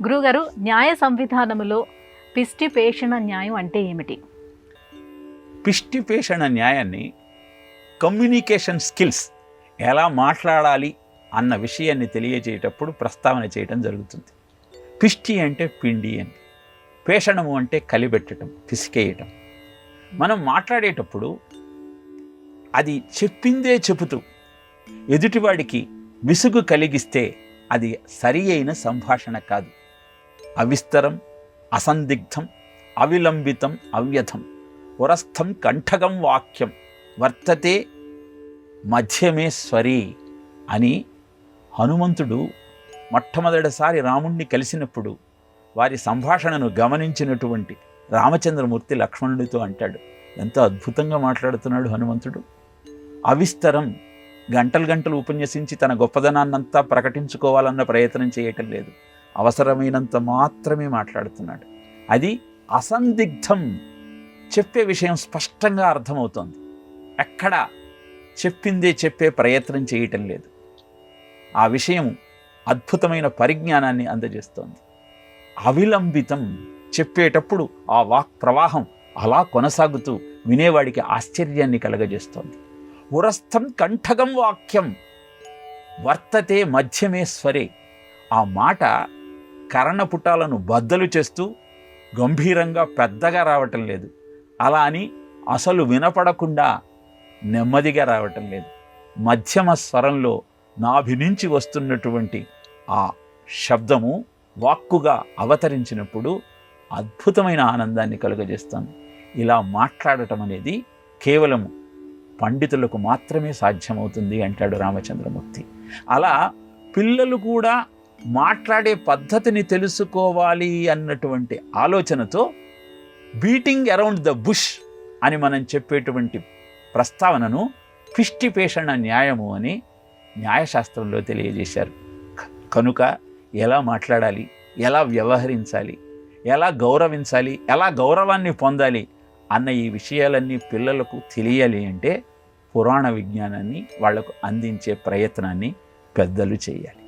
గురుగారు, న్యాయ సంవిధానములో పిష్టి పేషణ న్యాయం అంటే ఏమిటి? పిష్టి పేషణ న్యాయాన్ని కమ్యూనికేషన్ స్కిల్స్ ఎలా మాట్లాడాలి అన్న విషయాన్ని తెలియజేయటప్పుడు ప్రస్తావన చేయటం జరుగుతుంది. పిష్టి అంటే పిండి అని, పేషణము అంటే కలిపెట్టడం, పిసికేయటం. మనం మాట్లాడేటప్పుడు అది చెప్పిందే చెబుతూ ఎదుటివాడికి విసుగు కలిగిస్తే అది సరి అయిన సంభాషణ కాదు. అవిస్తరం, అసందిగ్ధం, అవిలంబితం, అవ్యథం, పురస్థం కంఠగం వాక్యం వర్తతే మధ్యమే స్వరీ అని హనుమంతుడు మొట్టమొదటిసారి రాముణ్ణి కలిసినప్పుడు వారి సంభాషణను గమనించినటువంటి రామచంద్రమూర్తి లక్ష్మణుడితో అంటాడు. ఎంతో అద్భుతంగా మాట్లాడుతున్నాడు హనుమంతుడు. అవిస్తరం, గంటలు గంటలు ఉపన్యసించి తన గొప్పదనాన్నంతా ప్రకటించుకోవాలన్న ప్రయత్నం చేయటం లేదు, అవసరమైనంత మాత్రమే మాట్లాడుతున్నాడు. అది అసందిగ్ధం, చెప్పే విషయం స్పష్టంగా అర్థమవుతోంది, ఎక్కడ చెప్పిందే చెప్పే ప్రయత్నం చేయటం లేదు. ఆ విషయం అద్భుతమైన పరిజ్ఞానాన్ని అందజేస్తోంది. అవిలంబితం, చెప్పేటప్పుడు ఆ వాక్ ప్రవాహం అలా కొనసాగుతూ వినేవాడికి ఆశ్చర్యాన్ని కలగజేస్తోంది. ఉరస్థం కంఠగం వాక్యం వర్తతే మధ్యమే స్వరే, ఆ మాట కర్ణపుటాలను బద్దలు చేస్తూ గంభీరంగా పెద్దగా రావటం లేదు, అలా అని అసలు వినపడకుండా నెమ్మదిగా రావటం లేదు. మధ్యమ స్వరంలో నాభి నుంచి వస్తున్నటువంటి ఆ శబ్దము వాక్కుగా అవతరించినప్పుడు అద్భుతమైన ఆనందాన్ని కలుగజేస్తుంది. ఇలా మాట్లాడటం అనేది కేవలం పండితులకు మాత్రమే సాధ్యమవుతుంది అంటాడు రామచంద్రమూర్తి. అలా పిల్లలు కూడా మాట్లాడే పద్ధతిని తెలుసుకోవాలి అన్నటువంటి ఆలోచనతో బీటింగ్ అరౌండ్ ద బుష్ అని మనం చెప్పేటువంటి ప్రస్తావనను పిష్టి పేషణ న్యాయము అని న్యాయశాస్త్రంలో తెలియజేశారు. కనుక ఎలా మాట్లాడాలి, ఎలా వ్యవహరించాలి, ఎలా గౌరవించాలి, ఎలా గౌరవాన్ని పొందాలి అన్న ఈ విషయాలన్నీ పిల్లలకు తెలియాలి అంటే పురాణ విజ్ఞానాన్ని వాళ్లకు అందించే ప్రయత్నాన్ని పెద్దలు చేయాలి.